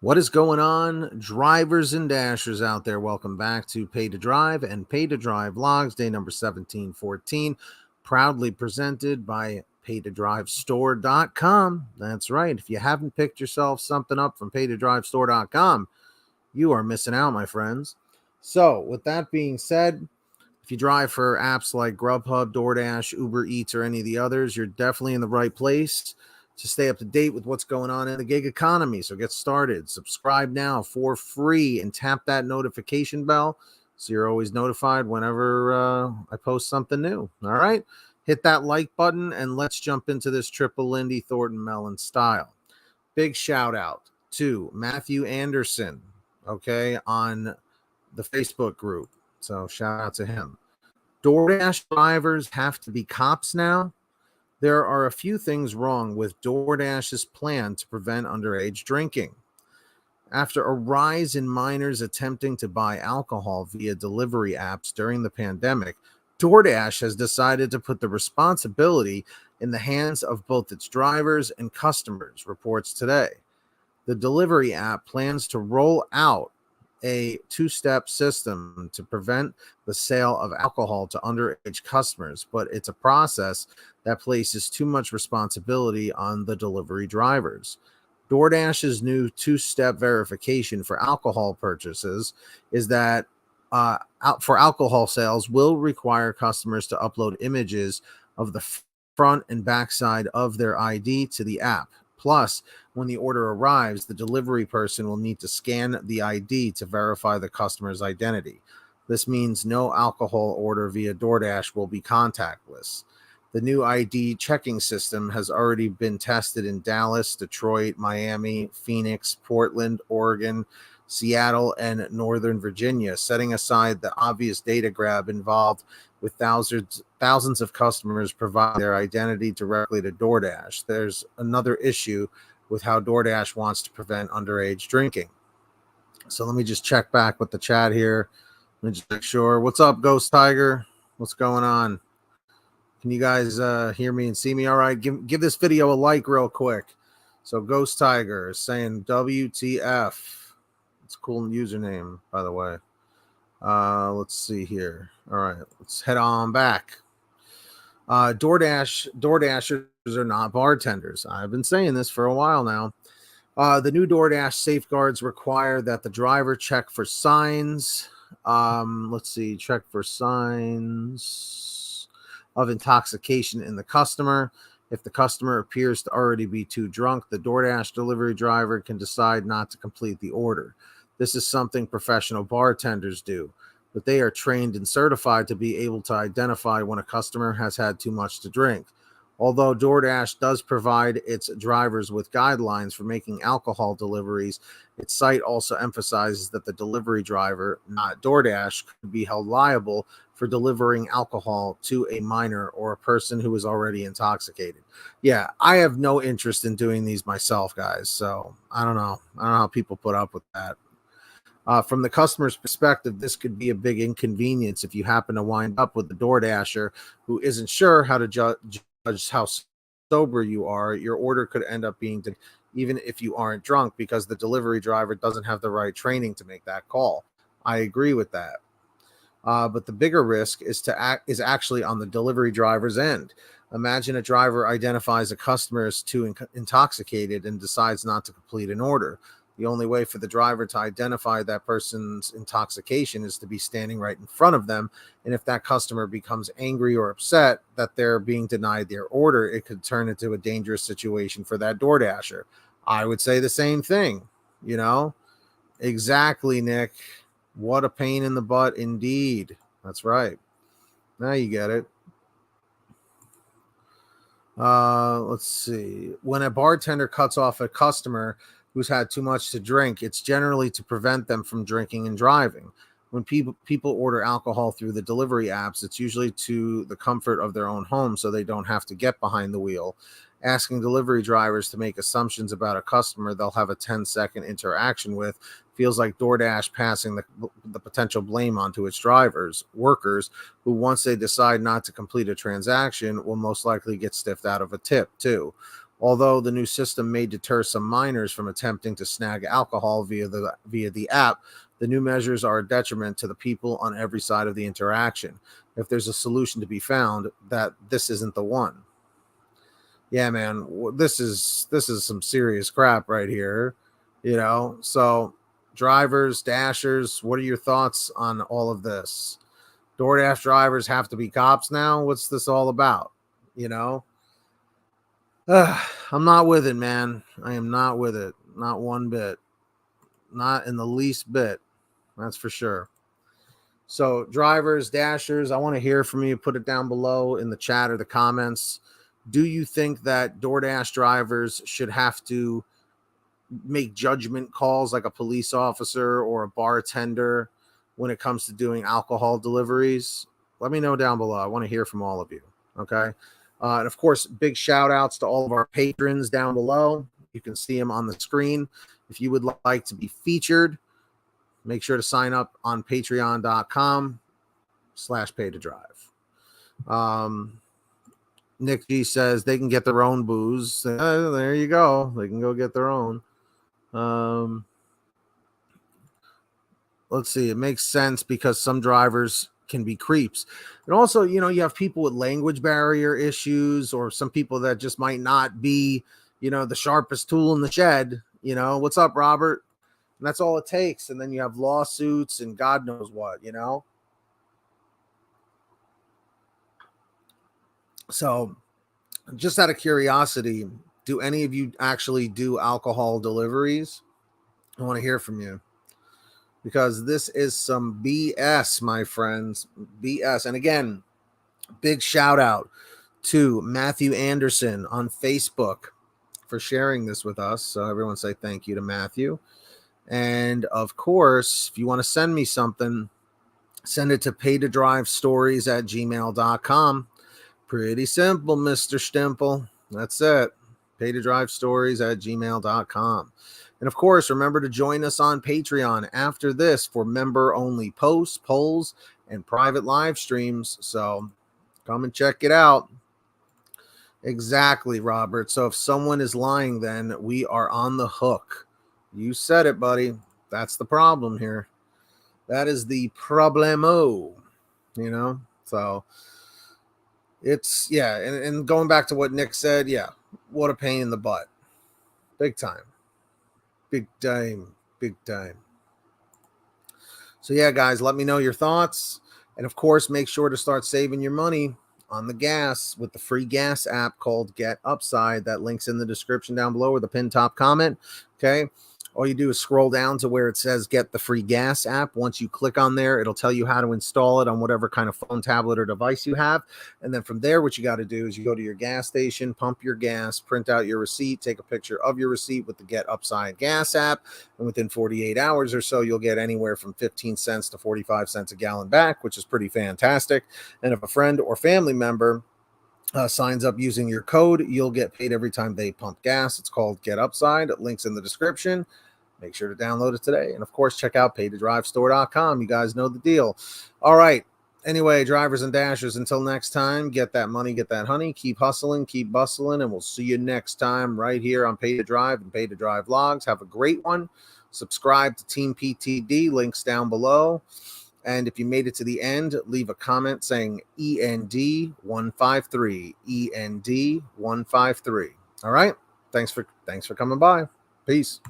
What is going on, drivers and dashers out there? Welcome back to Pay to Drive and Pay to Drive Vlogs, day number 1714, proudly presented by paytodrivestore.com. That's right. If you haven't picked yourself something up from paytodrivestore.com, you are missing out, my friends. So, with that being said, if you drive for apps like GrubHub, DoorDash, UberEATS, or any of the others, you're definitely in the right place to stay up to date with what's going on in the gig economy. So get started. Subscribe now for free and tap that notification bell so you're always notified whenever I post something new. All right? Hit that like button and let's jump into this triple Lindy Thornton Mellon style. Big shout out to Matthew Anderson, okay, on the Facebook group. So shout out to him. DoorDash drivers have to be cops now. There are a few things wrong with DoorDash's plan to prevent underage drinking. After a rise in minors attempting to buy alcohol via delivery apps during the pandemic, DoorDash has decided to put the responsibility in the hands of both its drivers and customers, reports today. The delivery app plans to roll out a two-step system to prevent the sale of alcohol to underage customers, but it's a process that places too much responsibility on the delivery drivers. DoorDash's new two-step verification for alcohol purchases is that for alcohol sales will require customers to upload images of the front and back side of their ID to the app. Plus, when the order arrives, the delivery person will need to scan the ID to verify the customer's identity. This means no alcohol order via DoorDash will be contactless. The new ID checking system has already been tested in Dallas, Detroit, Miami, Phoenix, Portland, Oregon, Seattle, and Northern Virginia, setting aside the obvious data grab involved with thousands of customers provide their identity directly to DoorDash. There's another issue with how DoorDash wants to prevent underage drinking. So let me just check back with the chat here. Let me just make sure. What's up, Ghost Tiger? What's going on? Can you guys hear me and see me? All right, give this video a like real quick. So Ghost Tiger is saying WTF. It's a cool username, by the way. Let's see here. All right, let's head on back. DoorDashers are not bartenders. I've been saying this for a while now. The new DoorDash safeguards require that the driver check for signs. Check for signs of intoxication in the customer. If the customer appears to already be too drunk, the DoorDash delivery driver can decide not to complete the order. This is something professional bartenders do, but they are trained and certified to be able to identify when a customer has had too much to drink. Although DoorDash does provide its drivers with guidelines for making alcohol deliveries, its site also emphasizes that the delivery driver, not DoorDash, could be held liable for delivering alcohol to a minor or a person who is already intoxicated. Yeah, I have no interest in doing these myself, guys, so I don't know how people put up with that. From the customer's perspective, this could be a big inconvenience if you happen to wind up with the DoorDasher who isn't sure how to judge how sober you are. Your order could end up being even if you aren't drunk because the delivery driver doesn't have the right training to make that call. I agree with that. But the bigger risk is actually on the delivery driver's end. Imagine a driver identifies a customer as too intoxicated and decides not to complete an order. The only way for the driver to identify that person's intoxication is to be standing right in front of them. And if that customer becomes angry or upset that they're being denied their order, it could turn into a dangerous situation for that DoorDasher. I would say the same thing, you know? Exactly, Nick. What a pain in the butt indeed. That's right. Now you get it. Let's see. When a bartender cuts off a customer who's had too much to drink, it's generally to prevent them from drinking and driving. When people order alcohol through the delivery apps, it's usually to the comfort of their own home so they don't have to get behind the wheel. Asking delivery drivers to make assumptions about a customer they'll have a 10-second interaction with feels like DoorDash passing the potential blame onto its workers, who once they decide not to complete a transaction will most likely get stiffed out of a tip too. Although the new system may deter some minors from attempting to snag alcohol via the app, the new measures are a detriment to the people on every side of the interaction. If there's a solution to be found, that this isn't the one. Yeah, man, this is some serious crap right here, So, drivers, dashers, what are your thoughts on all of this? DoorDash drivers have to be cops now? What's this all about? I'm not with it, man. I am not with it. Not one bit. Not in the least bit. That's for sure. So, drivers, dashers, I want to hear from you. Put it down below in the chat or the comments. Do you think that DoorDash drivers should have to make judgment calls like a police officer or a bartender when it comes to doing alcohol deliveries? Let me know down below. I want to hear from all of you. Okay. And of course, big shout outs to all of our patrons down below. You can see them on the screen. If you would like to be featured, make sure to sign up on patreon.com/pay-to-drive. Nick G says they can get their own booze. There you go. They can go get their own. Let's see. It makes sense because some drivers can be creeps. And also, you have people with language barrier issues, or some people that just might not be, the sharpest tool in the shed. What's up, Robert? And that's all it takes. And then you have lawsuits and God knows what, So, just out of curiosity, do any of you actually do alcohol deliveries? I want to hear from you, because this is some BS, my friends. BS. And again, big shout out to Matthew Anderson on Facebook for sharing this with us. So everyone say thank you to Matthew. And of course, if you want to send me something, send it to pay-to-drive-stories@gmail.com. Pretty simple, Mr. Stemple. That's it. pay-to-drive-stories@gmail.com. And of course, remember to join us on Patreon after this for member-only posts, polls, and private live streams. So come and check it out. Exactly, Robert. So if someone is lying, then we are on the hook. You said it, buddy. That's the problem here. That is the problemo, So it's, yeah. And going back to what Nick said, yeah, what a pain in the butt. Big time. Big time. Big time. So yeah, guys, let me know your thoughts. And of course, make sure to start saving your money on the gas with the free gas app called Get Upside. That link's in the description down below or the pinned top comment. Okay. All you do is scroll down to where it says Get the Free Gas app. Once you click on there, it'll tell you how to install it on whatever kind of phone, tablet, or device you have. And then from there, what you got to do is you go to your gas station, pump your gas, print out your receipt, take a picture of your receipt with the Get Upside gas app. And within 48 hours or so, you'll get anywhere from 15 cents to 45 cents a gallon back, which is pretty fantastic. And if a friend or family member signs up using your code, you'll get paid every time they pump gas. It's called Get Upside. Links in the description. Make sure to download it today. And of course, check out pay-to-drive-store.com. You guys know the deal. All right. Anyway, drivers and dashers, until next time, get that money, get that honey, keep hustling, keep bustling, and we'll see you next time right here on Pay to Drive and Pay to Drive Vlogs. Have a great one. Subscribe to Team PTD, links down below. And if you made it to the end, leave a comment saying END153, END153. All right. Thanks for coming by. Peace.